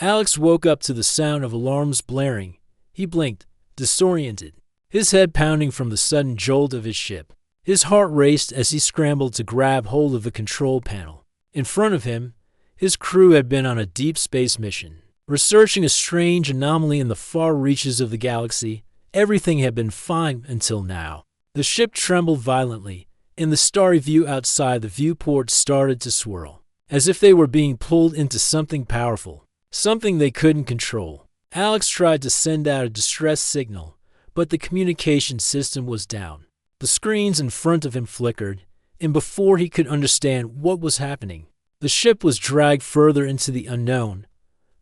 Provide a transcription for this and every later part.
Alex woke up to the sound of alarms blaring. He blinked, disoriented, his head pounding from the sudden jolt of his ship. His heart raced as he scrambled to grab hold of the control panel. In front of him, his crew had been on a deep space mission, researching a strange anomaly in the far reaches of the galaxy. Everything had been fine until now. The ship trembled violently, and the starry view outside the viewport started to swirl, as if they were being pulled into something powerful, something they couldn't control. Alex tried to send out a distress signal, but the communication system was down. The screens in front of him flickered, and before he could understand what was happening, the ship was dragged further into the unknown.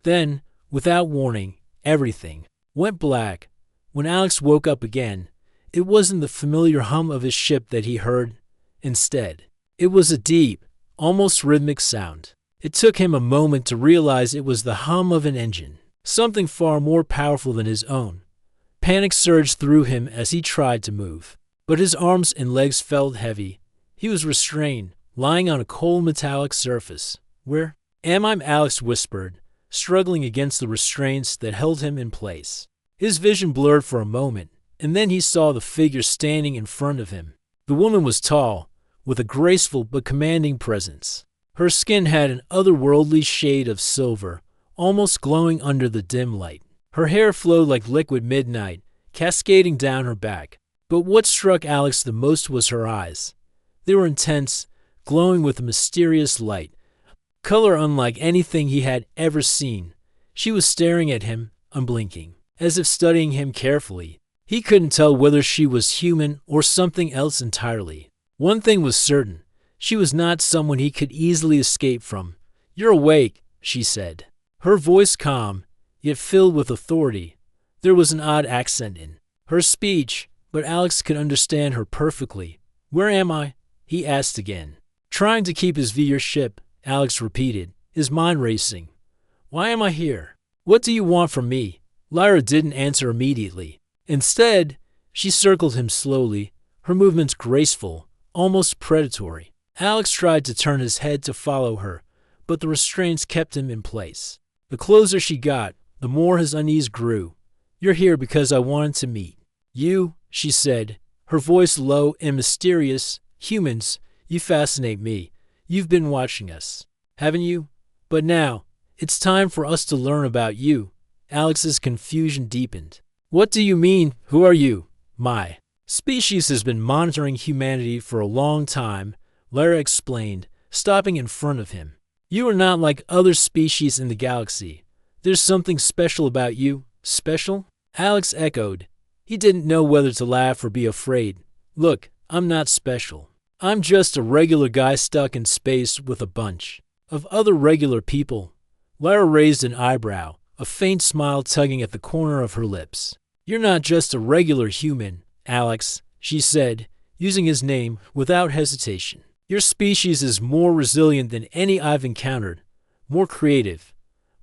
Then, without warning, everything went black. When Alex woke up again, it wasn't the familiar hum of his ship that he heard. Instead, it was a deep, almost rhythmic sound. It took him a moment to realize it was the hum of an engine, something far more powerful than his own. Panic surged through him as he tried to move, but his arms and legs felt heavy. He was restrained, lying on a cold metallic surface. "Where am I?" Alex whispered, struggling against the restraints that held him in place. His vision blurred for a moment, and then he saw the figure standing in front of him. The woman was tall, with a graceful but commanding presence. Her skin had an otherworldly shade of silver, almost glowing under the dim light. Her hair flowed like liquid midnight, cascading down her back. But what struck Alex the most was her eyes. They were intense, glowing with a mysterious light, color unlike anything he had ever seen. She was staring at him, unblinking, as if studying him carefully. He couldn't tell whether she was human or something else entirely. One thing was certain. She was not someone he could easily escape from. "You're awake," she said, her voice calm, yet filled with authority. There was an odd accent in her speech, but Alex could understand her perfectly. "Where am I?" he asked again. Trying to keep his viewership, Alex repeated, his mind racing. "Why am I here? What do you want from me?" Lyra didn't answer immediately. Instead, she circled him slowly, her movements graceful, almost predatory. Alex tried to turn his head to follow her, but the restraints kept him in place. The closer she got, the more his unease grew. "You're here because I wanted to meet you," she said, her voice low and mysterious. "Humans, you fascinate me. You've been watching us, haven't you? But now, it's time for us to learn about you." Alex's confusion deepened. "What do you mean? Who are you?" "My species has been monitoring humanity for a long time," Lyra explained, stopping in front of him. "You are not like other species in the galaxy. There's something special about you." "Special?" Alex echoed. He didn't know whether to laugh or be afraid. "Look, I'm not special. I'm just a regular guy stuck in space with a bunch of other regular people." Lyra raised an eyebrow, a faint smile tugging at the corner of her lips. "You're not just a regular human, Alex," she said, using his name without hesitation. "Your species is more resilient than any I've encountered, more creative,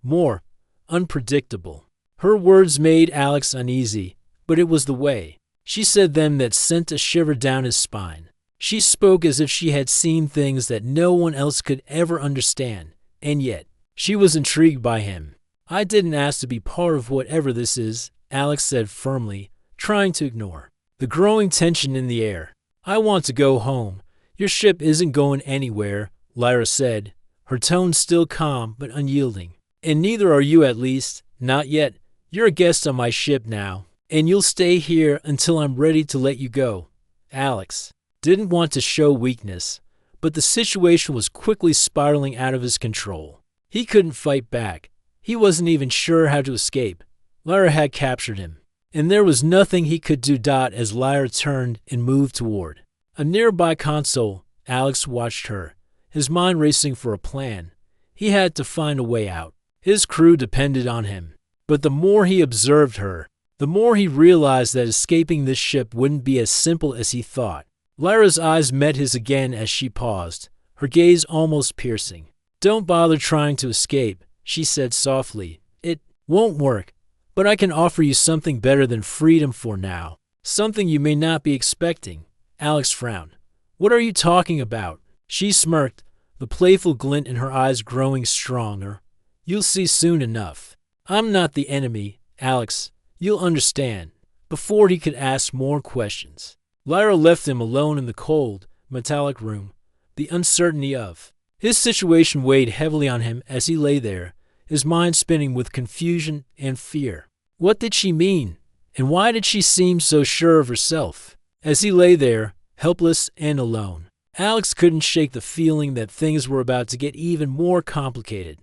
more unpredictable." Her words made Alex uneasy, but it was the way she said them that sent a shiver down his spine. She spoke as if she had seen things that no one else could ever understand, and yet she was intrigued by him. "I didn't ask to be part of whatever this is," Alex said firmly, trying to ignore the growing tension in the air. "I want to go home." "Your ship isn't going anywhere," Lyra said, her tone still calm but unyielding. "And neither are you, at least, not yet. You're a guest on my ship now, and you'll stay here until I'm ready to let you go." Alex didn't want to show weakness, but the situation was quickly spiraling out of his control. He couldn't fight back. He wasn't even sure how to escape. Lyra had captured him, and there was nothing he could do. As Lyra turned and moved toward a nearby console, Alex watched her, his mind racing for a plan. He had to find a way out. His crew depended on him. But the more he observed her, the more he realized that escaping this ship wouldn't be as simple as he thought. Lyra's eyes met his again as she paused, her gaze almost piercing. "Don't bother trying to escape," she said softly. "It won't work, but I can offer you something better than freedom for now. Something you may not be expecting." Alex frowned. "What are you talking about?" She smirked, the playful glint in her eyes growing stronger. "You'll see soon enough." I'm not the enemy, Alex. You'll understand. Before he could ask more questions, Lyra left him alone in the cold, metallic room. The uncertainty of his situation weighed heavily on him as he lay there, his mind spinning with confusion and fear. What did she mean? And why did she seem so sure of herself? As he lay there, helpless and alone, Alex couldn't shake the feeling that things were about to get even more complicated.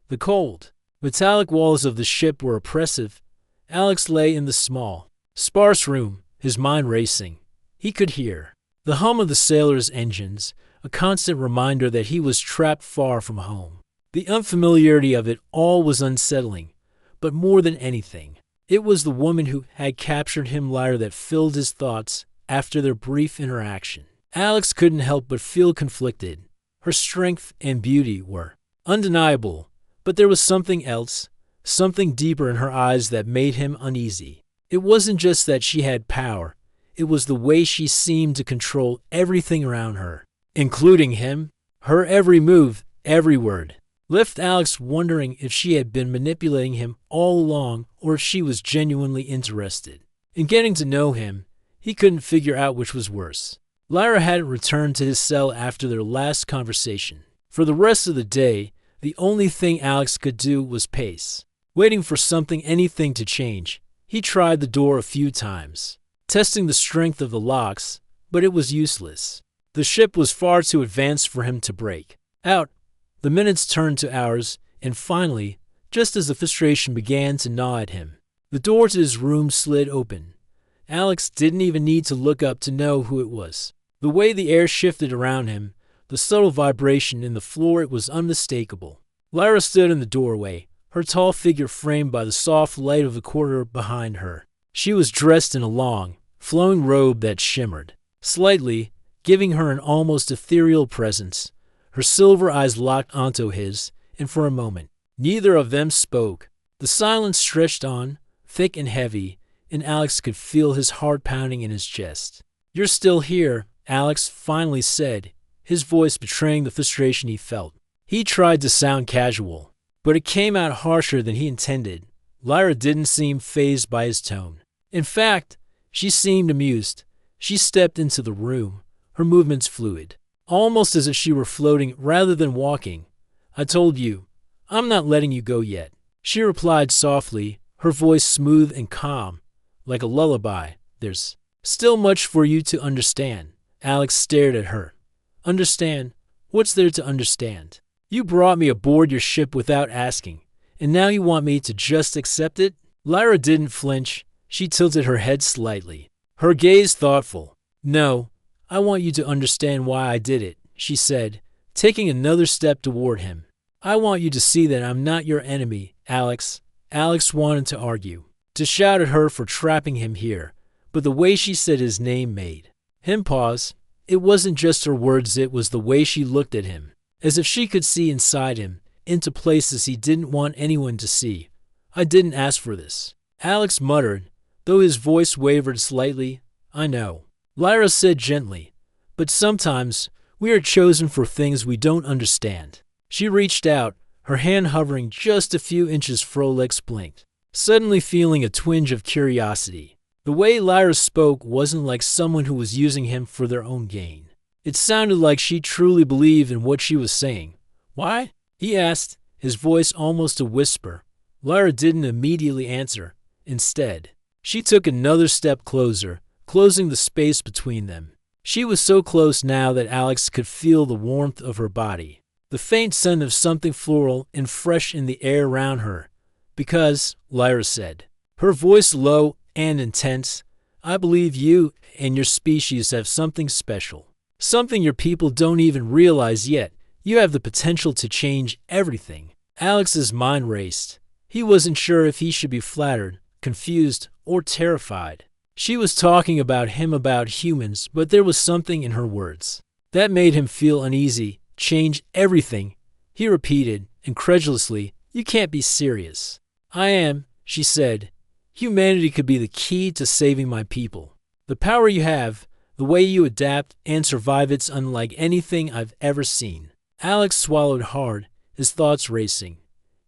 The cold, metallic walls of the ship were oppressive. Alex lay in the small, sparse room, his mind racing. He could hear the hum of the sailors' engines, a constant reminder that he was trapped far from home. The unfamiliarity of it all was unsettling, but more than anything, it was the woman who had captured him, Lyra, that filled his thoughts after their brief interaction. Alex couldn't help but feel conflicted. Her strength and beauty were undeniable, but there was something else, something deeper in her eyes that made him uneasy. It wasn't just that she had power, it was the way she seemed to control everything around her, including him. Her every move, every word, left Alex wondering if she had been manipulating him all along or if she was genuinely interested in getting to know him. He couldn't figure out which was worse. Lyra hadn't returned to his cell after their last conversation. For the rest of the day, the only thing Alex could do was pace, waiting for anything to change. He tried the door a few times, testing the strength of the locks, but it was useless. The ship was far too advanced for him to break out. The minutes turned to hours, and finally, just as the frustration began to gnaw at him, the door to his room slid open. Alex didn't even need to look up to know who it was. The way the air shifted around him, the subtle vibration in the floor, it was unmistakable. Lyra stood in the doorway, her tall figure framed by the soft light of the corridor behind her. She was dressed in a long, flowing robe that shimmered slightly, giving her an almost ethereal presence. Her silver eyes locked onto his, and for a moment, neither of them spoke. The silence stretched on, thick and heavy, and Alex could feel his heart pounding in his chest. "You're still here," Alex finally said, his voice betraying the frustration he felt. He tried to sound casual, but it came out harsher than he intended. Lyra didn't seem fazed by his tone. In fact, she seemed amused. She stepped into the room, her movements fluid, almost as if she were floating rather than walking. "I told you, I'm not letting you go yet," she replied softly, her voice smooth and calm, like a lullaby. "There's still much for you to understand." Alex stared at her. "Understand? What's there to understand? You brought me aboard your ship without asking, and now you want me to just accept it?" Lyra didn't flinch. She tilted her head slightly, her gaze thoughtful. "No, I want you to understand why I did it," she said, taking another step toward him. "I want you to see that I'm not your enemy, Alex." Alex wanted to argue, to shout at her for trapping him here, but the way she said his name made him pause. It wasn't just her words, it was the way she looked at him, as if she could see inside him, into places he didn't want anyone to see. "I didn't ask for this," Alex muttered, though his voice wavered slightly. "I know," Lyra said gently, "but sometimes we are chosen for things we don't understand." She reached out, her hand hovering just a few inches. Frolix blinked, suddenly feeling a twinge of curiosity. The way Lyra spoke wasn't like someone who was using him for their own gain. It sounded like she truly believed in what she was saying. "Why?" he asked, his voice almost a whisper. Lyra didn't immediately answer. Instead, she took another step closer, closing the space between them. She was so close now that Alex could feel the warmth of her body, the faint scent of something floral and fresh in the air around her. "Because," Lyra said, her voice low and intense, "I believe you and your species have something special. Something your people don't even realize yet. You have the potential to change everything." Alex's mind raced. He wasn't sure if he should be flattered, confused, or terrified. She was talking about him, about humans, but there was something in her words that made him feel uneasy. "Change everything," he repeated, incredulously. "You can't be serious." "I am," she said. "Humanity could be the key to saving my people. The power you have, the way you adapt and survive, it's unlike anything I've ever seen." Alex swallowed hard, his thoughts racing.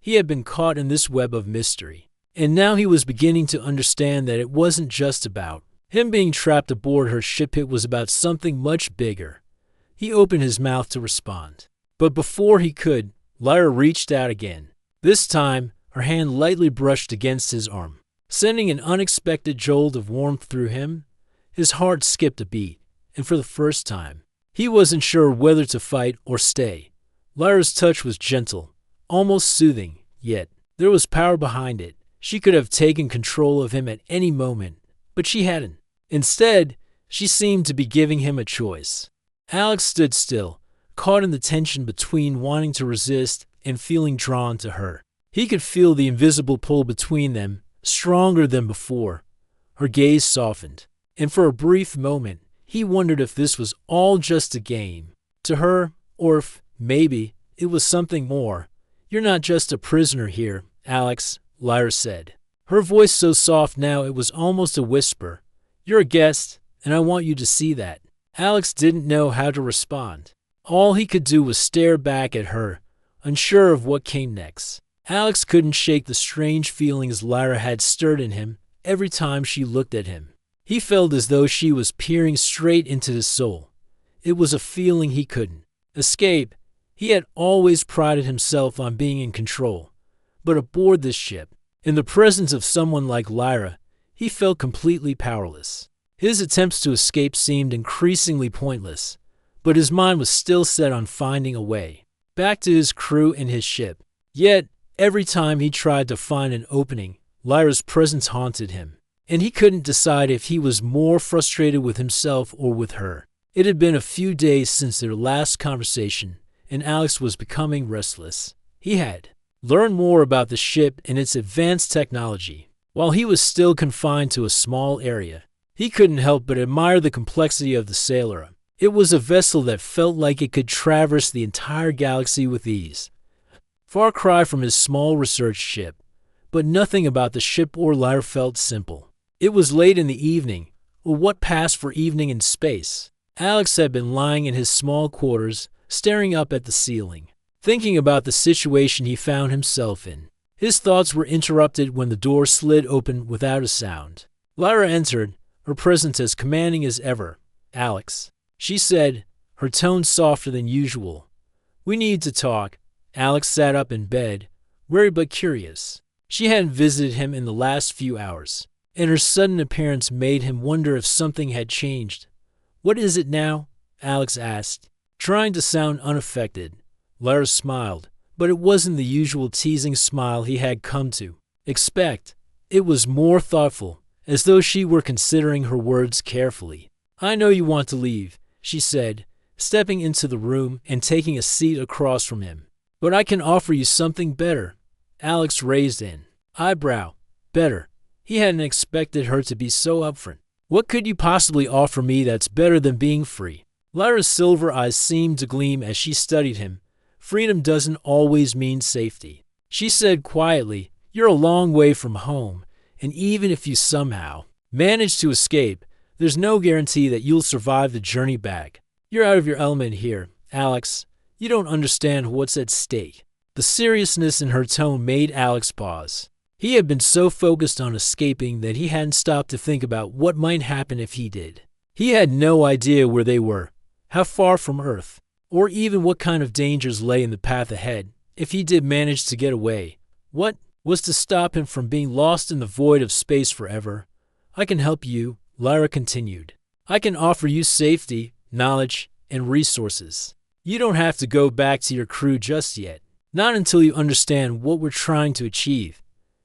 He had been caught in this web of mystery. And now he was beginning to understand that it wasn't just about him being trapped aboard her ship. It was about something much bigger. He opened his mouth to respond. But before he could, Lyra reached out again. This time, her hand lightly brushed against his arm, sending an unexpected jolt of warmth through him. His heart skipped a beat, and for the first time, he wasn't sure whether to fight or stay. Lyra's touch was gentle, almost soothing, yet there was power behind it. She could have taken control of him at any moment, but she hadn't. Instead, she seemed to be giving him a choice. Alex stood still, caught in the tension between wanting to resist and feeling drawn to her. He could feel the invisible pull between them, stronger than before. Her gaze softened, and for a brief moment, he wondered if this was all just a game to her, or if, maybe, it was something more. "You're not just a prisoner here, Alex," Lyra said, her voice so soft now it was almost a whisper. "You're a guest, and I want you to see that." Alex didn't know how to respond. All he could do was stare back at her, unsure of what came next. Alex couldn't shake the strange feelings Lyra had stirred in him every time she looked at him. He felt as though she was peering straight into his soul. It was a feeling he couldn't escape. He had always prided himself on being in control. But aboard this ship, in the presence of someone like Lyra, he felt completely powerless. His attempts to escape seemed increasingly pointless, but his mind was still set on finding a way back to his crew and his ship. Yet, every time he tried to find an opening, Lyra's presence haunted him, and he couldn't decide if he was more frustrated with himself or with her. It had been a few days since their last conversation, and Alex was becoming restless. He had learned more about the ship and its advanced technology. While he was still confined to a small area, he couldn't help but admire the complexity of the sailor. It was a vessel that felt like it could traverse the entire galaxy with ease. Far cry from his small research ship, but nothing about the ship or Lyra felt simple. It was late in the evening, or what passed for evening in space. Alex had been lying in his small quarters, staring up at the ceiling, thinking about the situation he found himself in. His thoughts were interrupted when the door slid open without a sound. Lyra entered, her presence as commanding as ever. "Alex," she said, her tone softer than usual. "We need to talk." Alex sat up in bed, worried but curious. She hadn't visited him in the last few hours, and her sudden appearance made him wonder if something had changed. "What is it now?" Alex asked, trying to sound unaffected. Lyra smiled, but it wasn't the usual teasing smile he had come to expect. It was more thoughtful, as though she were considering her words carefully. "I know you want to leave," she said, stepping into the room and taking a seat across from him. "But I can offer you something better." Alex raised an eyebrow. Better. He hadn't expected her to be so upfront. "What could you possibly offer me that's better than being free?" Lyra's silver eyes seemed to gleam as she studied him. "Freedom doesn't always mean safety," she said quietly. "You're a long way from home, and even if you somehow manage to escape, there's no guarantee that you'll survive the journey back. You're out of your element here, Alex. You don't understand what's at stake." The seriousness in her tone made Alex pause. He had been so focused on escaping that he hadn't stopped to think about what might happen if he did. He had no idea where they were, how far from Earth, or even what kind of dangers lay in the path ahead if he did manage to get away. What was to stop him from being lost in the void of space forever? "I can help you," Lyra continued. "I can offer you safety, knowledge, and resources. You don't have to go back to your crew just yet. Not until you understand what we're trying to achieve."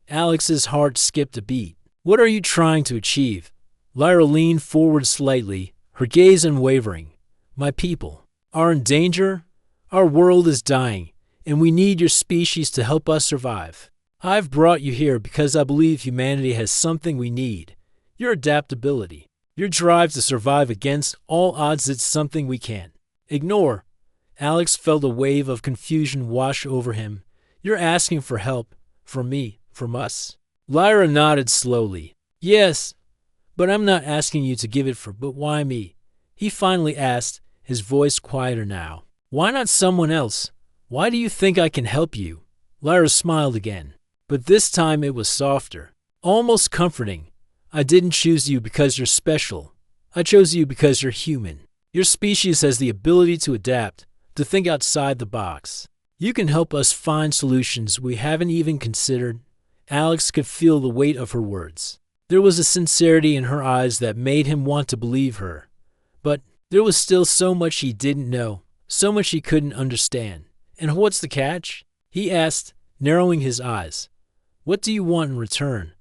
Alex's heart skipped a beat. "What are you trying to achieve?" Lyra leaned forward slightly, her gaze unwavering. "My people are in danger. Our world is dying, and we need your species to help us survive. I've brought you here because I believe humanity has something we need. Your adaptability, your drive to survive against all odds. It's something we can't ignore." Alex felt a wave of confusion wash over him. "You're asking for help, from me, from us?" Lyra nodded slowly. "Yes, but I'm not asking you to give it for, but why me?" He finally asked, his voice quieter now. "Why not someone else? Why do you think I can help you?" Lyra smiled again, but this time it was softer, almost comforting. I didn't choose you because you're special. I chose you because you're human. Your species has the ability to adapt, to think outside the box. You can help us find solutions we haven't even considered. Alex could feel the weight of her words. There was a sincerity in her eyes that made him want to believe her. But there was still so much he didn't know, so much he couldn't understand. And what's the catch? He asked, narrowing his eyes. What do you want in return?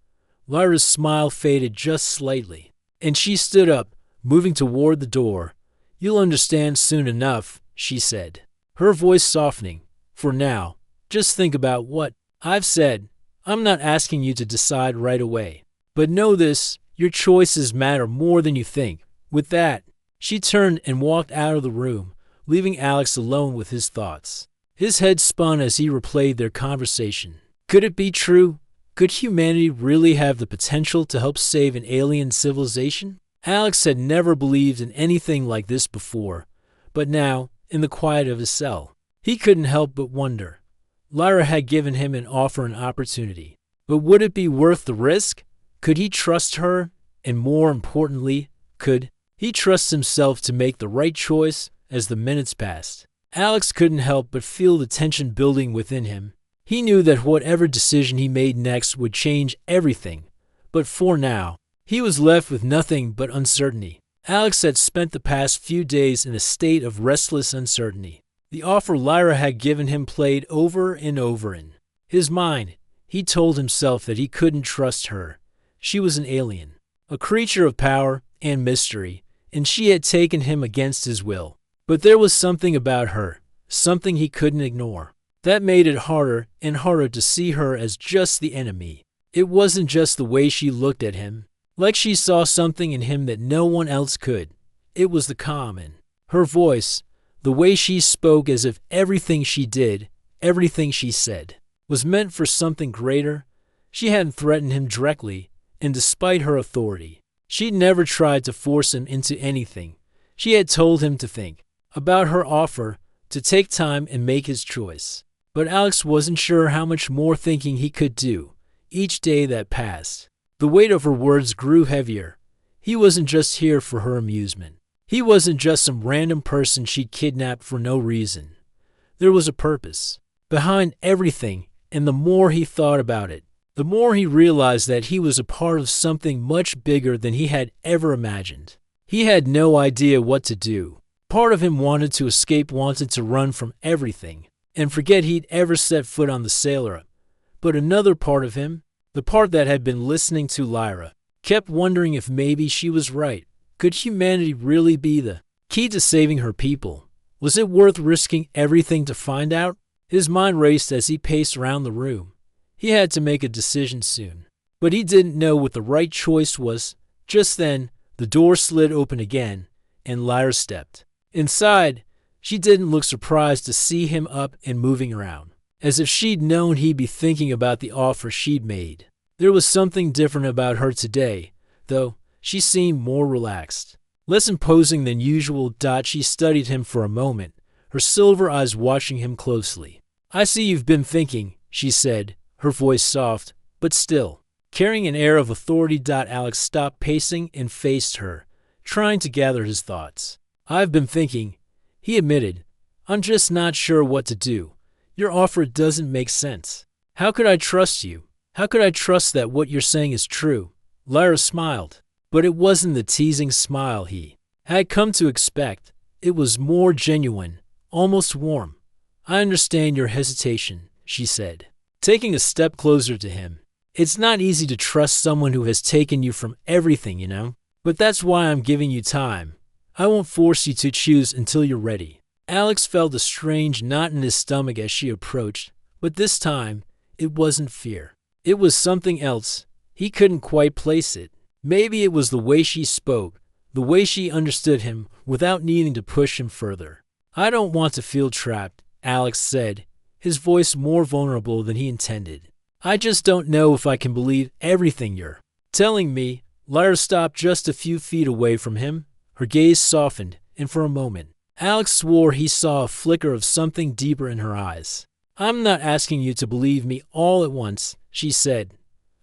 Lyra's smile faded just slightly, and she stood up, moving toward the door. You'll understand soon enough, she said, her voice softening. For now, just think about what I've said. I'm not asking you to decide right away. But know this, your choices matter more than you think. With that, she turned and walked out of the room, leaving Alex alone with his thoughts. His head spun as he replayed their conversation. Could it be true? Could humanity really have the potential to help save an alien civilization? Alex had never believed in anything like this before, but now, in the quiet of his cell, he couldn't help but wonder. Lyra had given him an offer and opportunity, but would it be worth the risk? Could he trust her? And more importantly, could he trust himself to make the right choice as the minutes passed? Alex couldn't help but feel the tension building within him. He knew that whatever decision he made next would change everything, but for now, he was left with nothing but uncertainty. Alex had spent the past few days in a state of restless uncertainty. The offer Lyra had given him played over and over in his mind. He told himself that he couldn't trust her. She was an alien, a creature of power and mystery, and she had taken him against his will. But there was something about her, something he couldn't ignore, that made it harder and harder to see her as just the enemy. It wasn't just the way she looked at him, like she saw something in him that no one else could. It was the calm in her voice, the way she spoke as if everything she did, everything she said, was meant for something greater. She hadn't threatened him directly, and despite her authority, she'd never tried to force him into anything. She had told him to think about her offer, to take time and make his choice. But Alex wasn't sure how much more thinking he could do. Each day that passed, the weight of her words grew heavier. He wasn't just here for her amusement. He wasn't just some random person she'd kidnapped for no reason. There was a purpose behind everything, and the more he thought about it, the more he realized that he was a part of something much bigger than he had ever imagined. He had no idea what to do. Part of him wanted to escape, wanted to run from everything, and forget he'd ever set foot on the sailor. But another part of him, the part that had been listening to Lyra, kept wondering if maybe she was right. Could humanity really be the key to saving her people? Was it worth risking everything to find out? His mind raced as he paced around the room. He had to make a decision soon, but he didn't know what the right choice was. Just then, the door slid open again, and Lyra stepped inside. She didn't look surprised to see him up and moving around, as if she'd known he'd be thinking about the offer she'd made. There was something different about her today, though. She seemed more relaxed, less imposing than usual. She studied him for a moment, her silver eyes watching him closely. I see you've been thinking, she said, her voice soft, but still carrying an air of authority. Alex stopped pacing and faced her, trying to gather his thoughts. I've been thinking, he admitted. I'm just not sure what to do. Your offer doesn't make sense. How could I trust you? How could I trust that what you're saying is true? Lyra smiled, but it wasn't the teasing smile he had come to expect. It was more genuine, almost warm. I understand your hesitation, she said, taking a step closer to him. It's not easy to trust someone who has taken you from everything, you know? But that's why I'm giving you time. I won't force you to choose until you're ready. Alex felt a strange knot in his stomach as she approached, but this time, it wasn't fear. It was something else. He couldn't quite place it. Maybe it was the way she spoke, the way she understood him without needing to push him further. I don't want to feel trapped, Alex said, his voice more vulnerable than he intended. I just don't know if I can believe everything you're telling me. Lyra stopped just a few feet away from him. Her gaze softened, and for a moment, Alex swore he saw a flicker of something deeper in her eyes. I'm not asking you to believe me all at once, she said.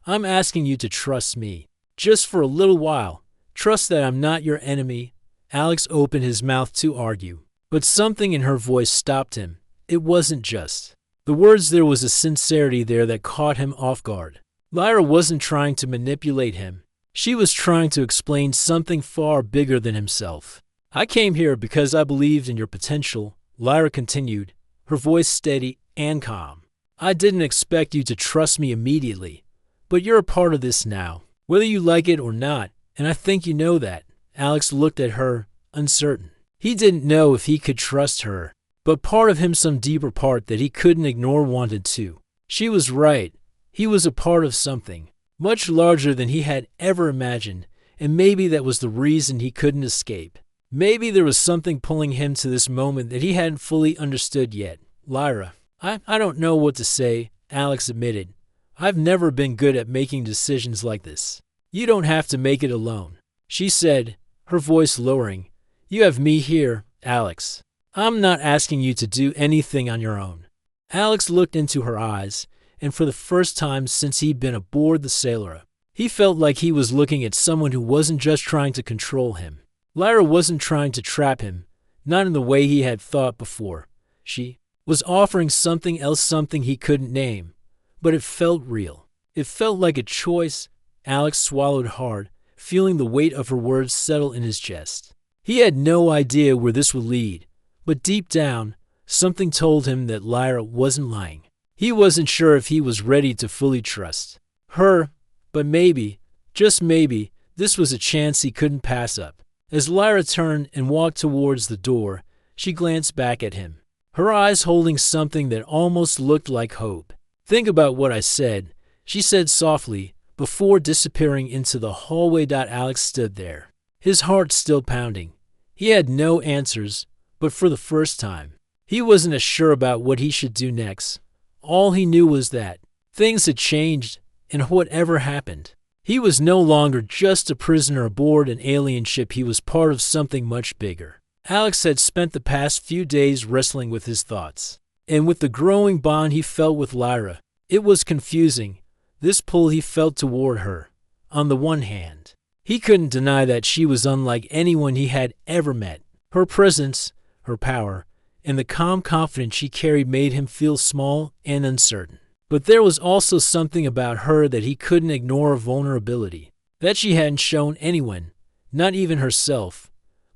I'm asking you to trust me. Just for a little while. Trust that I'm not your enemy. Alex opened his mouth to argue, but something in her voice stopped him. It wasn't just the words, there was a sincerity there that caught him off guard. Lyra wasn't trying to manipulate him. She was trying to explain something far bigger than himself. I came here because I believed in your potential, Lyra continued, her voice steady and calm. I didn't expect you to trust me immediately, but you're a part of this now, whether you like it or not, and I think you know that. Alex looked at her, uncertain. He didn't know if he could trust her, but part of him, some deeper part that he couldn't ignore, wanted to. She was right. He was a part of something much larger than he had ever imagined, and maybe that was the reason he couldn't escape. Maybe there was something pulling him to this moment that he hadn't fully understood yet. Lyra, I don't know what to say, Alex admitted. I've never been good at making decisions like this. You don't have to make it alone, she said, her voice lowering. You have me here, Alex. I'm not asking you to do anything on your own. Alex looked into her eyes, and for the first time since he'd been aboard the Sailor, he felt like he was looking at someone who wasn't just trying to control him. Lyra wasn't trying to trap him, not in the way he had thought before. She was offering something else, something he couldn't name, but it felt real. It felt like a choice. Alex swallowed hard, feeling the weight of her words settle in his chest. He had no idea where this would lead, but deep down, something told him that Lyra wasn't lying. He wasn't sure if he was ready to fully trust her, but maybe, just maybe, this was a chance he couldn't pass up. As Lyra turned and walked towards the door, she glanced back at him, her eyes holding something that almost looked like hope. Think about what I said, she said softly, before disappearing into the hallway. Alex stood there, his heart still pounding. He had no answers, but for the first time, he wasn't as sure about what he should do next. All he knew was that things had changed, and whatever happened, he was no longer just a prisoner aboard an alien ship. He was part of something much bigger. Alex had spent the past few days wrestling with his thoughts, and with the growing bond he felt with Lyra, it was confusing. This pull he felt toward her. On the one hand, he couldn't deny that she was unlike anyone he had ever met. Her presence, her power, and the calm confidence she carried made him feel small and uncertain. But there was also something about her that he couldn't ignore, a vulnerability that she hadn't shown anyone, not even herself.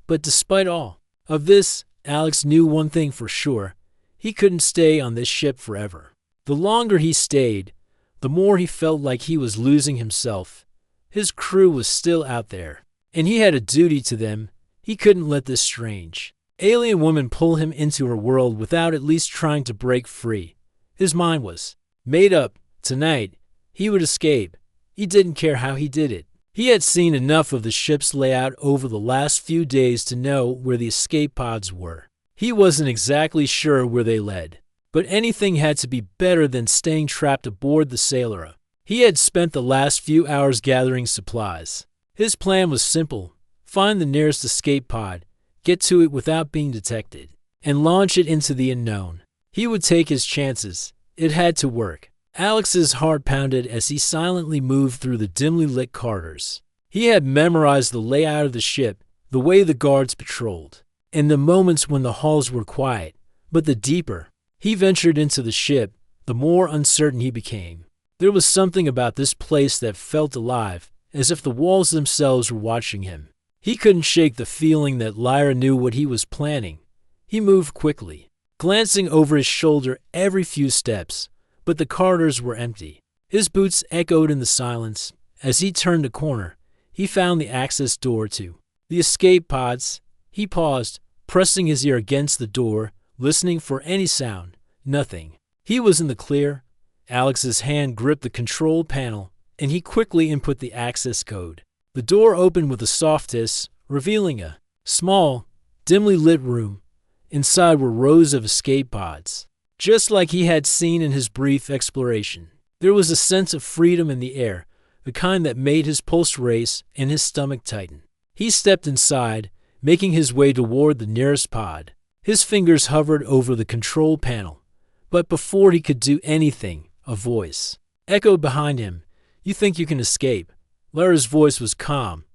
But despite all of this, Alex knew one thing for sure. He couldn't stay on this ship forever. The longer he stayed, the more he felt like he was losing himself. His crew was still out there, and he had a duty to them. He couldn't let this strange alien woman pull him into her world without at least trying to break free. His mind was made up. Tonight, he would escape. He didn't care how he did it. He had seen enough of the ship's layout over the last few days to know where the escape pods were. He wasn't exactly sure where they led, but anything had to be better than staying trapped aboard the Sailor. He had spent the last few hours gathering supplies. His plan was simple: find the nearest escape pod, get to it without being detected, and launch it into the unknown. He would take his chances. It had to work. Alex's heart pounded as he silently moved through the dimly lit corridors. He had memorized the layout of the ship, the way the guards patrolled, and the moments when the halls were quiet. But the deeper he ventured into the ship, the more uncertain he became. There was something about this place that felt alive, as if the walls themselves were watching him. He couldn't shake the feeling that Lyra knew what he was planning. He moved quickly, glancing over his shoulder every few steps, but the corridors were empty. His boots echoed in the silence. As he turned a corner, he found the access door to the escape pods. He paused, pressing his ear against the door, listening for any sound. Nothing. He was in the clear. Alex's hand gripped the control panel, and he quickly input the access code. The door opened with a soft hiss, revealing a small, dimly lit room. Inside were rows of escape pods, just like he had seen in his brief exploration. There was a sense of freedom in the air, the kind that made his pulse race and his stomach tighten. He stepped inside, making his way toward the nearest pod. His fingers hovered over the control panel, But before he could do anything, a voice echoed behind him. "You think you can escape?" Lyra's voice was calm,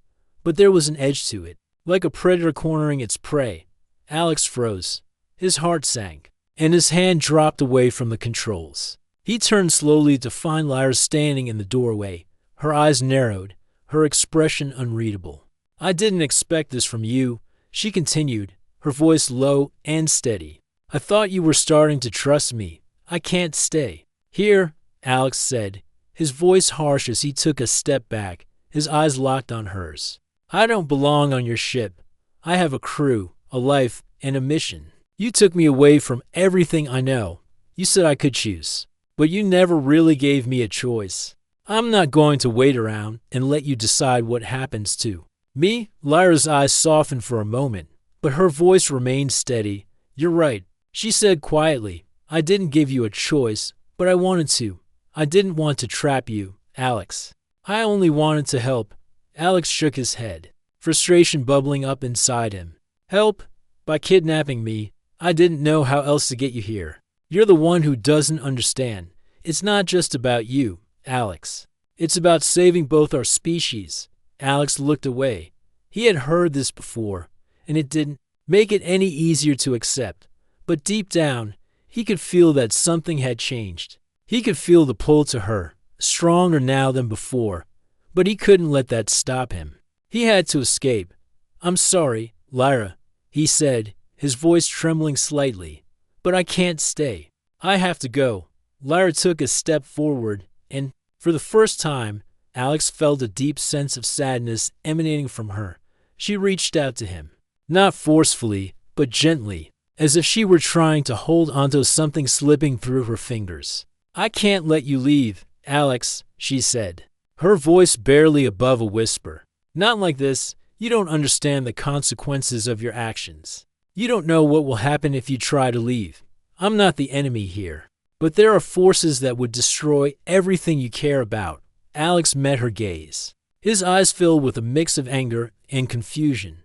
but there was an edge to it, like a predator cornering its prey. Alex froze. His heart sank, and his hand dropped away from the controls. He turned slowly to find Lyra standing in the doorway, her eyes narrowed, her expression unreadable. "I didn't expect this from you," she continued, her voice low and steady. "I thought you were starting to trust me. I can't stay here," Alex said, his voice harsh as he took a step back, his eyes locked on hers. "I don't belong on your ship. I have a crew, a life, and a mission. You took me away from everything I know. You said I could choose, but you never really gave me a choice. I'm not going to wait around and let you decide what happens to me." Lyra's eyes softened for a moment, but her voice remained steady. "You're right," she said quietly. "I didn't give you a choice, but I wanted to. I didn't want to trap you, Alex. I only wanted to help." Alex shook his head, frustration bubbling up inside him. "Help? By kidnapping me? I didn't know how else to get you here. You're the one who doesn't understand. It's not just about you, Alex. It's about saving both our species." Alex looked away. He had heard this before, and it didn't make it any easier to accept. But deep down, he could feel that something had changed. He could feel the pull to her, stronger now than before, but he couldn't let that stop him. He had to escape. "I'm sorry, Lyra," he said, his voice trembling slightly, "but I can't stay. I have to go." Lyra took a step forward, and, for the first time, Alex felt a deep sense of sadness emanating from her. She reached out to him, not forcefully, but gently, as if she were trying to hold onto something slipping through her fingers. "I can't let you leave, Alex," she said, her voice barely above a whisper. "Not like this. You don't understand the consequences of your actions. You don't know what will happen if you try to leave. I'm not the enemy here, but there are forces that would destroy everything you care about." Alex met her gaze, his eyes filled with a mix of anger and confusion.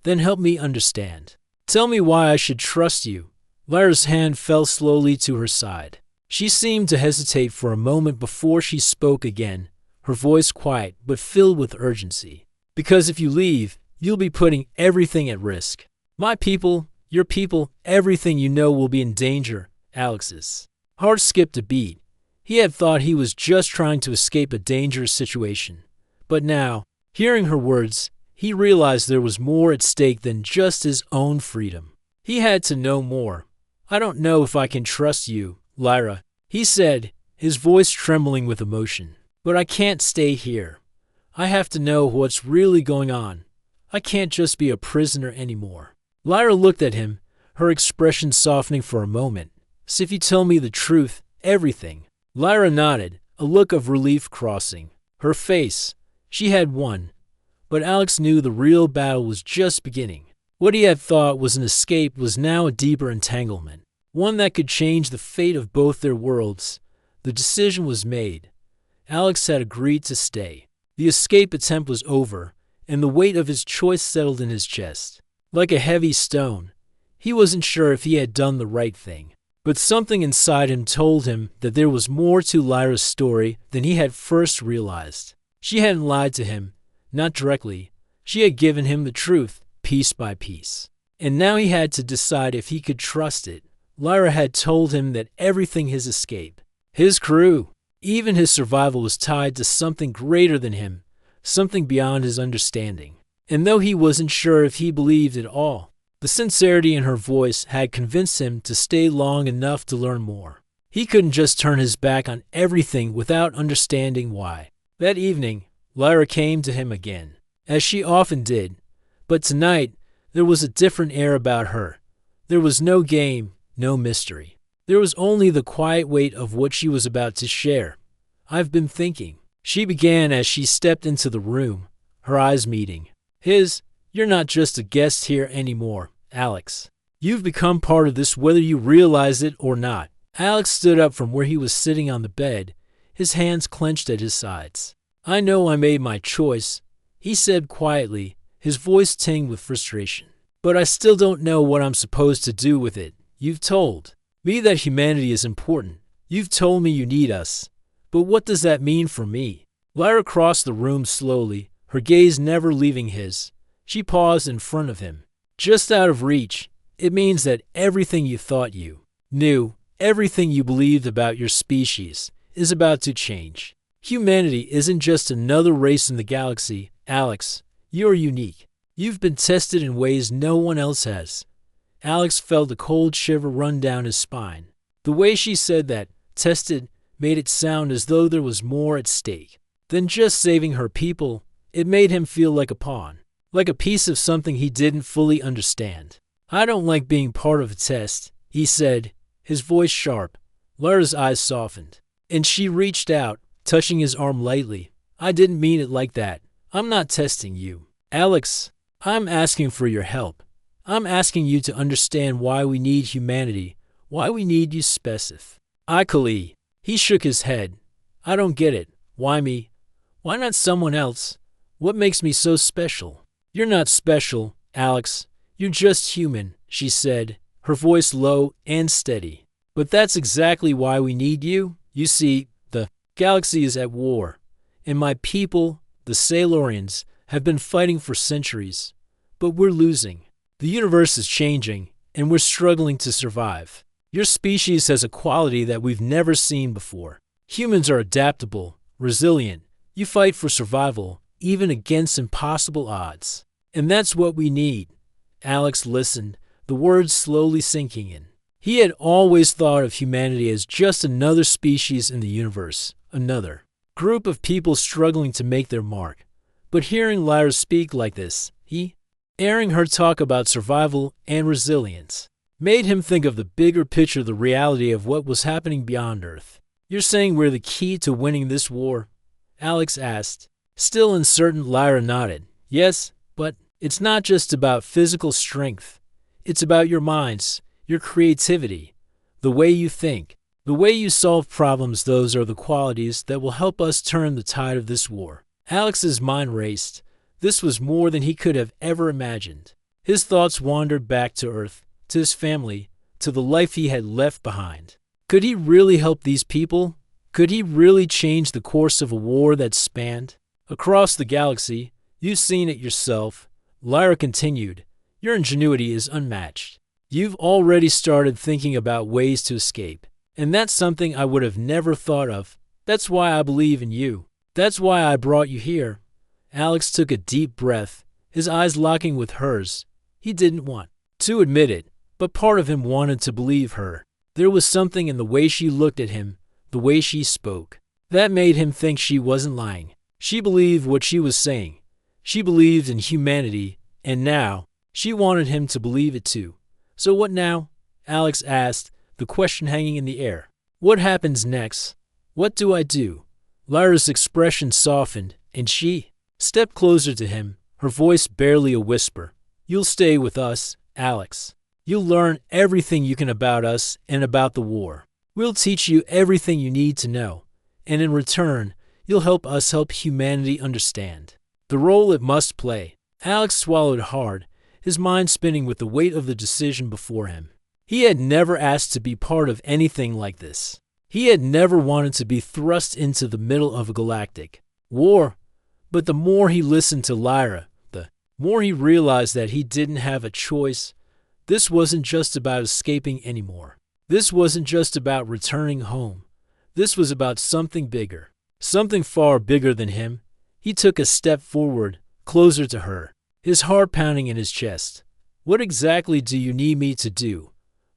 "Then help me understand. Tell me why I should trust you." Lyra's hand fell slowly to her side. She seemed to hesitate for a moment before she spoke again, her voice quiet but filled with urgency. "Because if you leave, you'll be putting everything at risk. My people, your people, everything you know will be in danger." Alex's heart skipped a beat. He had thought he was just trying to escape a dangerous situation. But now, hearing her words, he realized there was more at stake than just his own freedom. He had to know more. "I don't know if I can trust you, Lyra," he said, his voice trembling with emotion. "But I can't stay here. I have to know what's really going on. I can't just be a prisoner anymore." Lyra looked at him, her expression softening for a moment. "So if you tell me the truth, everything." Lyra nodded, a look of relief crossing her face. She had won. But Alex knew the real battle was just beginning. What he had thought was an escape was now a deeper entanglement, one that could change the fate of both their worlds. The decision was made. Alex had agreed to stay. The escape attempt was over, and the weight of his choice settled in his chest, like a heavy stone. He wasn't sure if he had done the right thing, but something inside him told him that there was more to Lyra's story than he had first realized. She hadn't lied to him, not directly. She had given him the truth, piece by piece. And now he had to decide if he could trust it. Lyra had told him that everything his escape, his crew, even his survival was tied to something greater than him, something beyond his understanding. And though he wasn't sure if he believed it all, the sincerity in her voice had convinced him to stay long enough to learn more. He couldn't just turn his back on everything without understanding why. That evening, Lyra came to him again, as she often did. But tonight, there was a different air about her. There was no game, no mystery. There was only the quiet weight of what she was about to share. "I've been thinking," she began as she stepped into the room, her eyes meeting his. "You're not just a guest here anymore, Alex. You've become part of this whether you realize it or not." Alex stood up from where he was sitting on the bed, his hands clenched at his sides. "I know I made my choice," he said quietly, his voice tinged with frustration. "But I still don't know what I'm supposed to do with it. You've told Me that humanity is important. You've told me you need us. But what does that mean for me? Lyra crossed the room slowly, her gaze never leaving his. She paused in front of him. Just out of reach. It means that everything you thought you knew, everything you believed about your species, is about to change. Humanity isn't just another race in the galaxy, Alex. You're unique. You've been tested in ways no one else has. Alex felt a cold shiver run down his spine. The way she said that, tested, made it sound as though there was more at stake than just saving her people. It made him feel like a pawn, like a piece of something he didn't fully understand. I don't like being part of a test, he said, his voice sharp. Lyra's eyes softened, and she reached out, touching his arm lightly. I didn't mean it like that. I'm not testing you. Alex, I'm asking for your help. I'm asking you to understand why we need humanity, why we need you specifically. He shook his head. I don't get it. Why me? Why not someone else? What makes me so special? You're not special, Alex. You're just human, she said, her voice low and steady. But that's exactly why we need you. You see, the galaxy is at war, and my people, the Sailorians, have been fighting for centuries. But we're losing. The universe is changing, and we're struggling to survive. Your species has a quality that we've never seen before. Humans are adaptable, resilient. You fight for survival, even against impossible odds. And that's what we need. Alex listened, the words slowly sinking in. He had always thought of humanity as just another species in the universe, another group of people struggling to make their mark. But hearing Lyra speak like this, hearing her talk about survival and resilience, made him think of the bigger picture, the reality of what was happening beyond Earth. You're saying we're the key to winning this war? Alex asked. Still uncertain, Lyra nodded. Yes, but it's not just about physical strength. It's about your minds, your creativity, the way you think, the way you solve problems. Those are the qualities that will help us turn the tide of this war. Alex's mind raced. This was more than he could have ever imagined. His thoughts wandered back to Earth, to his family, to the life he had left behind. Could he really help these people? Could he really change the course of a war that spanned across the galaxy? You've seen it yourself. Lyra continued. Your ingenuity is unmatched. You've already started thinking about ways to escape. And that's something I would have never thought of. That's why I believe in you. That's why I brought you here. Alex took a deep breath, his eyes locking with hers. He didn't want to admit it, but part of him wanted to believe her. There was something in the way she looked at him, the way she spoke, that made him think she wasn't lying. She believed what she was saying. She believed in humanity, and now she wanted him to believe it too. So what now? Alex asked, the question hanging in the air. What happens next? What do I do? Lyra's expression softened, and she stepped closer to him, her voice barely a whisper. You'll stay with us, Alex. You'll learn everything you can about us and about the war. We'll teach you everything you need to know, and in return, you'll help us help humanity understand the role it must play. Alex swallowed hard, his mind spinning with the weight of the decision before him. He had never asked to be part of anything like this. He had never wanted to be thrust into the middle of a galactic war. But the more he listened to Lyra, the more he realized that he didn't have a choice. This wasn't just about escaping anymore. This wasn't just about returning home. This was about something bigger, something far bigger than him. He took a step forward, closer to her, his heart pounding in his chest. What exactly do you need me to do?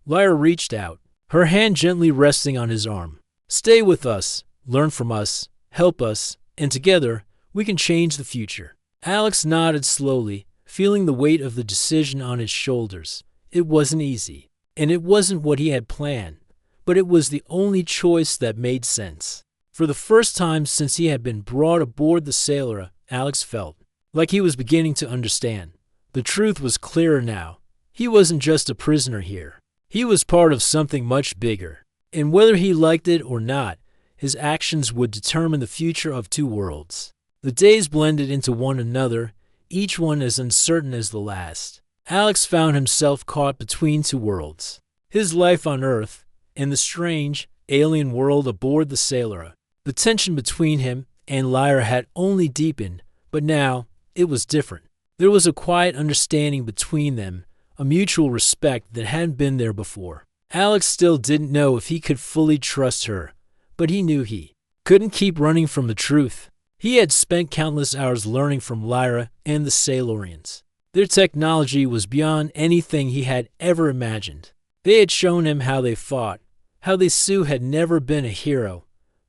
Lyra reached out, her hand gently resting on his arm. Stay with us, learn from us, help us, and together we can change the future. Alex nodded slowly, feeling the weight of the decision on his shoulders. It wasn't easy, and it wasn't what he had planned, but it was the only choice that made sense. For the first time since he had been brought aboard the Sailor, Alex felt like he was beginning to understand. The truth was clearer now. He wasn't just a prisoner here. He was part of something much bigger. And whether he liked it or not, his actions would determine the future of two worlds. The days blended into one another, each one as uncertain as the last. Alex found himself caught between two worlds. His life on Earth, in the strange, alien world aboard the Sailor. The tension between him and Lyra had only deepened, but now it was different. There was a quiet understanding between them, a mutual respect that hadn't been there before. Alex still didn't know if he could fully trust her, but he knew he couldn't keep running from the truth. He had spent countless hours learning from Lyra and the Sailorians. Their technology was beyond anything he had ever imagined. They had shown him how they fought, how they Sue had never been a hero.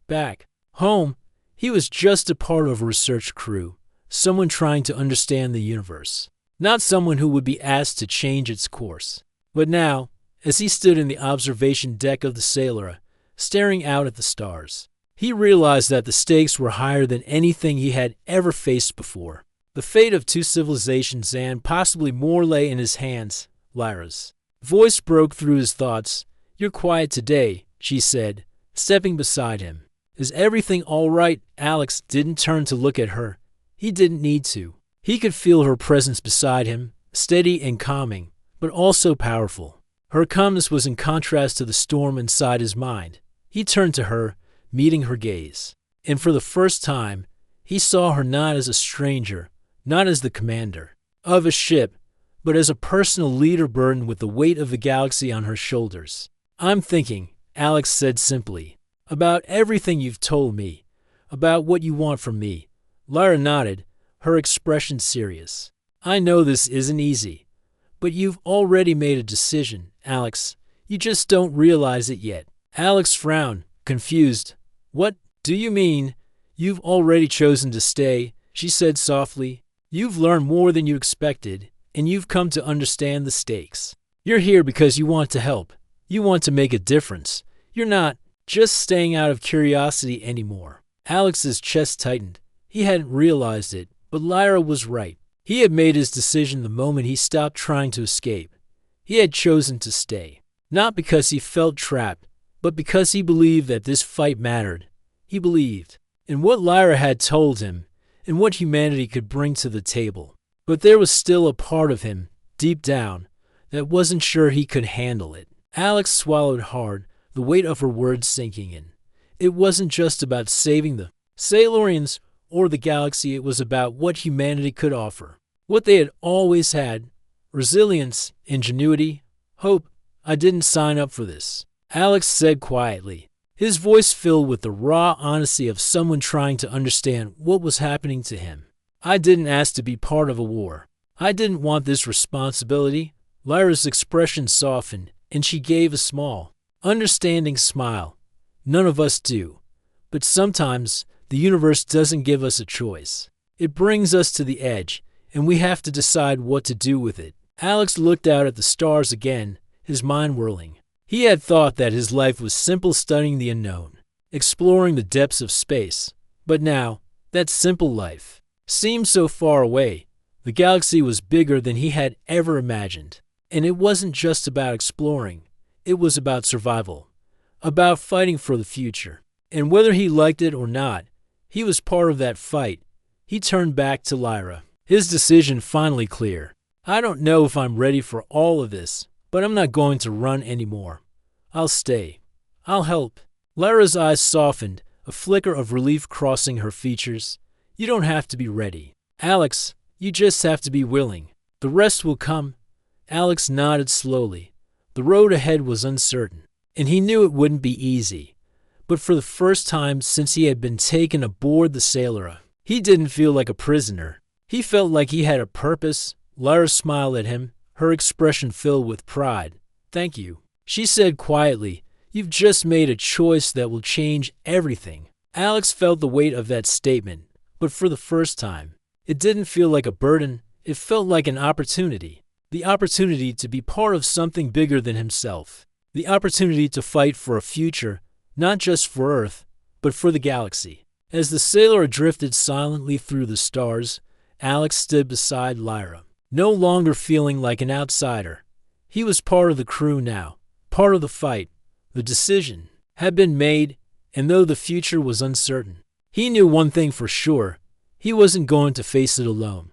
Back home, he was just a part of a research crew, someone trying to understand the universe, not someone who would be asked to change its course. But now, as he stood in the observation deck of the Sailor, staring out at the stars, he realized that the stakes were higher than anything he had ever faced before. The fate of two civilizations and possibly more lay in his hands. Lyra's voice broke through his thoughts. "You're quiet today," she said, stepping beside him. "Is everything all right?" Alex didn't turn to look at her. He didn't need to. He could feel her presence beside him, steady and calming, but also powerful. Her calmness was in contrast to the storm inside his mind. He turned to her, meeting her gaze. And for the first time, he saw her not as a stranger, not as the commander of a ship, but as a personal leader burdened with the weight of the galaxy on her shoulders. "I'm thinking," Alex said simply, "about everything you've told me, about what you want from me." Lyra nodded, her expression serious. "I know this isn't easy, but you've already made a decision, Alex. You just don't realize it yet." Alex frowned, confused. "What do you mean? You've already chosen to stay," she said softly. "You've learned more than you expected, and you've come to understand the stakes. You're here because you want to help. You want to make a difference. You're not just staying out of curiosity anymore." Alex's chest tightened. He hadn't realized it, but Lyra was right. He had made his decision the moment he stopped trying to escape. He had chosen to stay, not because he felt trapped, but because he believed that this fight mattered. He believed in what Lyra had told him, in what humanity could bring to the table. But there was still a part of him, deep down, that wasn't sure he could handle it. Alex swallowed hard, the weight of her words sinking in. It wasn't just about saving the Sailorians or the galaxy, it was about what humanity could offer. What they had always had: resilience, ingenuity, hope. "I didn't sign up for this," Alex said quietly, his voice filled with the raw honesty of someone trying to understand what was happening to him. "I didn't ask to be part of a war. I didn't want this responsibility." Lyra's expression softened, and she gave a small, understanding smile. "None of us do. But sometimes the universe doesn't give us a choice. It brings us to the edge, and we have to decide what to do with it." Alex looked out at the stars again, his mind whirling. He had thought that his life was simple studying the unknown, exploring the depths of space. But now, that simple life seemed so far away. The galaxy was bigger than he had ever imagined. And it wasn't just about exploring. It was about survival, about fighting for the future. And whether he liked it or not, he was part of that fight. He turned back to Lyra, his decision finally clear. "I don't know if I'm ready for all of this, but I'm not going to run anymore. I'll stay. I'll help." Lyra's eyes softened, a flicker of relief crossing her features. "You don't have to be ready, Alex. You just have to be willing. The rest will come." Alex nodded slowly. The road ahead was uncertain, and he knew it wouldn't be easy. But for the first time since he had been taken aboard the Sailor, he didn't feel like a prisoner. He felt like he had a purpose. Lyra smiled at him, her expression filled with pride. "Thank you," she said quietly. "You've just made a choice that will change everything." Alex felt the weight of that statement, but for the first time, it didn't feel like a burden. It felt like an opportunity. The opportunity to be part of something bigger than himself. The opportunity to fight for a future, not just for Earth, but for the galaxy. As the Sailor drifted silently through the stars, Alex stood beside Lyra, no longer feeling like an outsider. He was part of the crew now, part of the fight. The decision had been made, and though the future was uncertain, he knew one thing for sure: he wasn't going to face it alone.